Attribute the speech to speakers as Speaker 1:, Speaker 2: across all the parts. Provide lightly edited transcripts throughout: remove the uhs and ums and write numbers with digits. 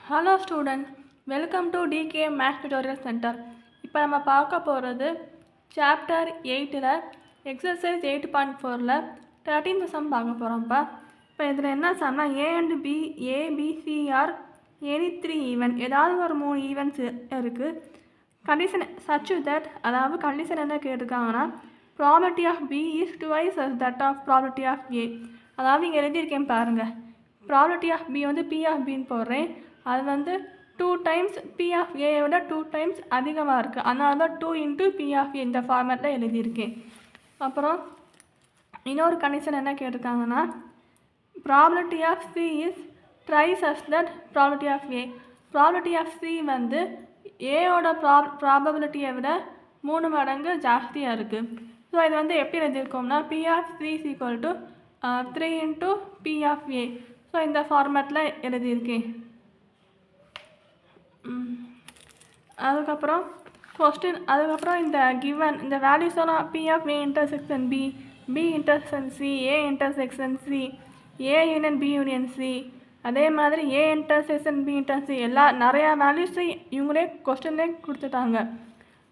Speaker 1: Hello students, welcome to DK maths tutorial centre. இப்போ நம்ம பார்க்க போகிறது சாப்டர் 8ல் எக்ஸசைஸ் 8.4ல் 13th சம் பார்க்க போகிறோம்ப்பா. இப்போ இதில் என்ன சம்னா A and B ABC are any 3 event, ஏதாவது ஒரு 3 ஈவெண்ட்ஸ் இருக்குது. கண்டிஷன் சச் தட், அதாவது கண்டிஷன் என்ன கேட்டிருக்காங்கன்னா probability of B is twice as that of probability of A. அதாவது இங்கே எழுதியிருக்கேன் பாருங்கள், ப்ராபர்ட்டி ஆஃப் பி வந்து பி ஆஃப் பின்னு போடுறேன். அது வந்து 2 டைம்ஸ் பி ஆஃப் ஏயை விட 2 டைம்ஸ் அதிகமாக இருக்குது. அதனால தான் 2 இன்ட்டு பி ஆஃப் ஏ இந்த ஃபார்மேட்டில் எழுதியிருக்கேன். அப்புறம் இன்னொரு கண்டிஷன் என்ன கேட்டிருக்காங்கன்னா probability of C is thrice as that probability of A. Probability of C வந்து ஏயோட ப்ராபபிலிட்டியை விட 3 மடங்கு ஜாஸ்தியாக இருக்குது. ஸோ இது வந்து எப்படி எழுதியிருக்கோம்னா P of C is equal to 3 into P of A. So இந்த ஃபார்மேட்டில் எழுதியிருக்கேன். அதுக்கப்புறம் கொஸ்டின், அதுக்கப்புறம் இந்த கிவன் இந்த வேல்யூஸ் எல்லாம் P of A intersection B, B intersection C, A intersection C, A union B union C, அதே மாதிரி ஏ இன்டர்செக்ஷன் பி இன்டர்சி, நிறையா வேல்யூஸு இவங்களே கொஸ்டின்லேயே கொடுத்துட்டாங்க.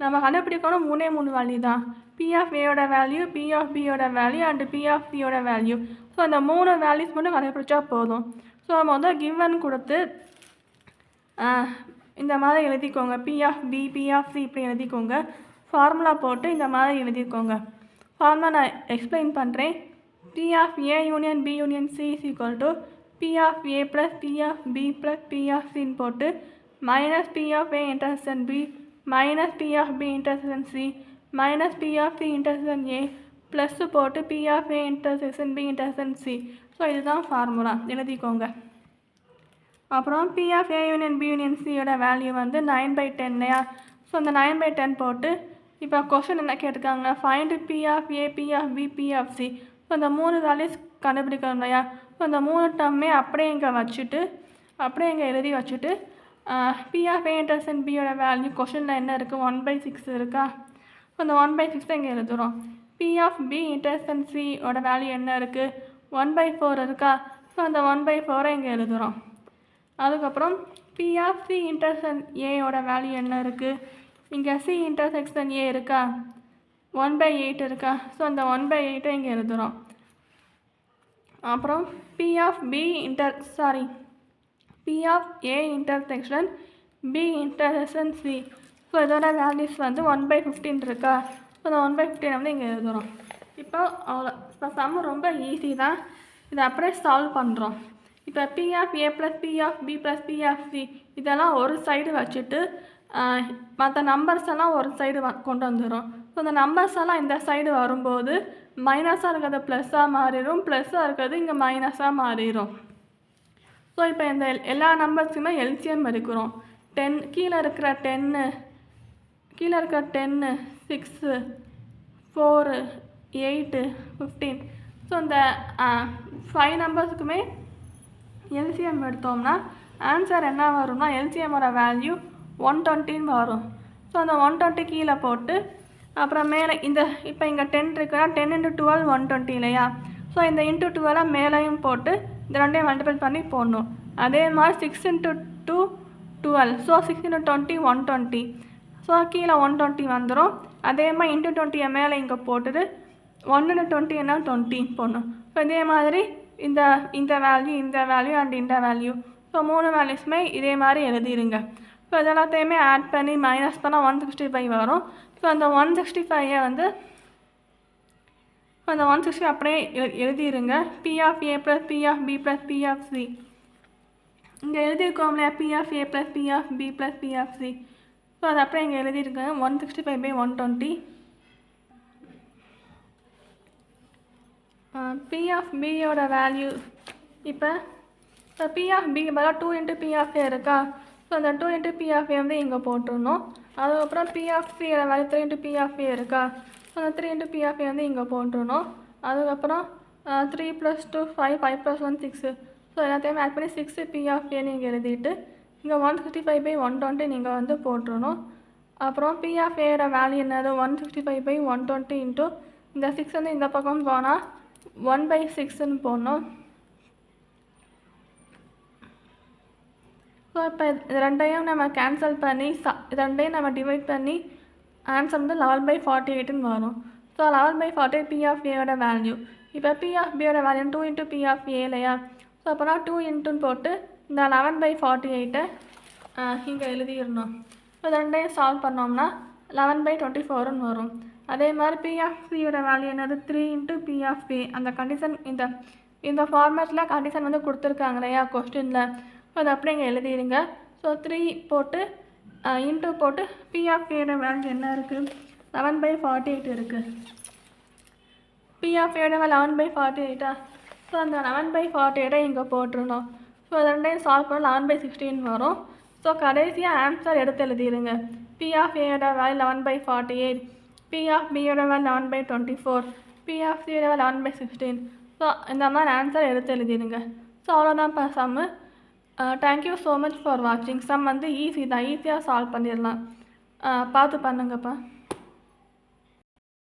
Speaker 1: நம்ம கண்டுபிடிக்கணும் 3 வேல்யூ தான். பி ஆஃப் ஏயோட வேல்யூ, பி ஆஃப் பியோட வேல்யூ அண்டு பி ஆஃப் சியோட வேல்யூ. ஸோ அந்த 3 வேல்யூஸ் மட்டும் கண்டுபிடிச்சா போதும். ஸோ முதல் கிவன் கொடுத்து இந்த மாதிரி எழுதிக்கோங்க. P of B, P of C இப்படி எழுதிக்கோங்க. ஃபார்முலா போட்டு இந்த மாதிரி எழுதிக்கோங்க. ஃபார்முலா நான் எக்ஸ்பிளைன் பண்ணுறேன். P of A union B union C is equal to P of A plus P of B plus P of சின்னு போட்டு minus P of A intersection B minus P of B intersection C minus P of C intersection A plus போட்டு P of A intersection B intersection C. So இதுதான் formula, எழுதிக்கோங்க. அப்புறம் P of A union B union சியோட value வந்து 9/10 இல்லையா? So அந்த 9/10 போட்டு இப்போ கொஸ்டின் என்ன கேட்டிருக்காங்க, find P of A, P of B, P of C. So அந்த 3 வேல்யூஸ் கண்டுபிடிக்கணும் இல்லையா? ஸோ அந்த 3 டம்மே அப்படியே இங்கே வச்சுட்டு, அப்படியே இங்கே எழுதி வச்சுட்டு பி ஆஃப் ஏ இன்டர்செக்ஷன் பியோட வேல்யூ கொஸ்டினில் என்ன இருக்குது, 1/6 இருக்கா? ஸோ அந்த 1/6 இங்கே எழுதுகிறோம். பி ஆஃப் பி இன்டர்செக்ஷன் சியோட வேல்யூ என்ன இருக்குது, 1/4 இருக்கா? ஸோ அந்த 1/4 இங்கே எழுதுகிறோம். அதுக்கப்புறம் பி ஆஃப் சி இன்டர்செக்ஷன் ஏயோட வேல்யூ என்ன இருக்குது, இங்கே சி இன்டர்செக்ஷன் ஏ இருக்கா, 1/8 இருக்கா? ஸோ அந்த 1/8 இங்கே எழுதுகிறோம். அப்புறம் P of P of A intersection B intersection C. So இதோட வேல்யூஸ் வந்து 1/15 இருக்கா? ஸோ அந்த 1/15 வந்து இங்கே எழுதுகிறோம். இப்போ சம் ரொம்ப ஈஸி தான். இதை அப்படியே சால்வ் பண்ணுறோம். இப்போ P of A plus P of B plus P of C இதெல்லாம் ஒரு சைடு வச்சுட்டு மற்ற நம்பர்ஸ் எல்லாம் ஒரு சைடு கொண்டு வந்துடும். ஸோ அந்த நம்பர்ஸ் எல்லாம் இந்த சைடு வரும்போது மைனஸாக இருக்கிறது ப்ளஸ்ஸாக மாறிடும், ப்ளஸ்ஸாக இருக்கிறது இங்கே மைனஸாக மாறிடும். ஸோ இப்போ இந்த எல்லா நம்பர்ஸுமே எல்சிஎம் எடுக்கிறோம். 10 கீழே இருக்கிற 10 6 4 8 15. ஸோ இந்த 5 நம்பர்ஸுக்குமே எல்சிஎம் எடுத்தோம்னா ஆன்சர் என்ன வரும்னா எல்சிஎம்மோட வேல்யூ 120 வரும். ஸோ அந்த 120 கீழே போட்டு அப்புறம் மேலே இந்த இப்போ இங்கே 10 இருக்குன்னா 10 × 12 120 இல்லையா? ஸோ இந்த இன்ட்டு 12 மேலேயும் போட்டு இந்த ரெண்டையும் மல்டிபிள் பண்ணி போடணும். அதே மாதிரி 6 × 2 12. ஸோ 6 × 20 120. ஸோ கீழே 120 வந்துடும். அதே மாதிரி இன்ட்டு 20 மேலே இங்கே போட்டுட்டு 1 × 20 என்ன 20 போடணும். ஸோ இதே மாதிரி இந்த வேல்யூ அண்ட் இந்த வேல்யூ. ஸோ 3 வேல்யூஸுமே இதே மாதிரி எழுதிடுங்க. ஸோ இதெல்லாத்தையுமே ஆட் பண்ணி மைனஸ் பண்ணால் 165 வரும். ஸோ அந்த 165 வந்து அந்த 160 அப்படியே எழுதிடுங்க. P of A plus P of B plus P of C இங்கே எழுதியிருக்கோம் இல்லையா? P of A plus P of B plus P of C. So அது அப்படியே இங்கே எழுதியிருக்கேன். 165/120. பி ஆஃப் பியோட வேல்யூ இப்போ பி ஆஃப் பி பதிலாக 2 × பி ஆஃப் ஏ இருக்கா? ஸோ அந்த 2 × பி ஆஃப் ஏ வந்து இங்கே போட்டுடணும். அதுக்கப்புறம் பி ஆஃப் சியோட வேல்யூ 3 × பி ஆஃப் ஏ இருக்கா? ஸோ அந்த 3 × பி ஆஃப் ஏ வந்து இங்கே போட்டுடணும். அதுக்கப்புறம் 3 + 2 5 5 + 1 6. ஸோ எல்லாத்தையுமே ஆட் பண்ணி 6 பி ஆஃப் ஏ நீங்கள் எழுதிட்டு இங்கே 165/120 நீங்கள் வந்து போட்டுடணும். அப்புறம் பி ஆஃப் ஏயோட வேல்யூ என்னது, 165/120 இன்ட்டு இந்த 6 வந்து இந்த பக்கம் போனால் 1/6ன்னு போடணும். ஸோ இப்போ இது ரெண்டையும் நம்ம கேன்சல் பண்ணி இது ரெண்டையும் நம்ம டிவைட் பண்ணி ஆன்சர் வந்து 11/48ன்னு வரும். ஸோ 11/48 பி ஆஃப் ஏயோட வேல்யூ. இப்போ பி ஆஃப் பியோட value 2 into P of A இல்லையா? ஸோ அப்போனா 2 இன்ட்டுன்னு போட்டு இந்த 11/48 இங்கே எழுதிடணும். ஸோ இது ரெண்டையும் சால்வ் பண்ணோம்னா 11/24ன்னு வரும். அதே மாதிரி பி ஆஃப் சியோட வேல்யூ என்னது? 3 இன்ட்டு பி ஆஃப் ஏ. அந்த கண்டிஷன் இந்த ஃபார்மேட்டில் கண்டிஷன் வந்து கொடுத்துருக்காங்க இல்லையா கொஸ்டினில். ஸோ அதை அப்படியே இங்கே எழுதிடுங்க. ஸோ 3 போட்டு இன்ட்டு போட்டு பி ஆஃப் ஏயோட வேல்யூ என்ன இருக்குது? 11/48 இருக்குது. B of ஏயோட 11/48. ஸோ அந்த 11/48 இங்கே போட்டுருணும். ஸோ அது ரெண்டையும் சால்வ் பண்ண 11/16 வரும். ஸோ கடைசியாக ஆன்சர் எடுத்து எழுதிடுங்க. பி ஆஃப் ஏயோட வேல்யூ 11/48, பி ஆஃப் பியோட வேல்யூ 11/24, பி ஆஃப் சியோட வேல்யூ 11/16. ஸோ இந்த மாதிரி ஆன்சர் எடுத்து எழுதிடுங்க. ஸோ அவ்வளோதான்ப்பா sum. Thank you so much for வாட்சிங். சம் வந்து ஈஸி தான், ஈஸியாக சால்வ் பண்ணிடலாம். பார்த்து பண்ணுங்கப்பா.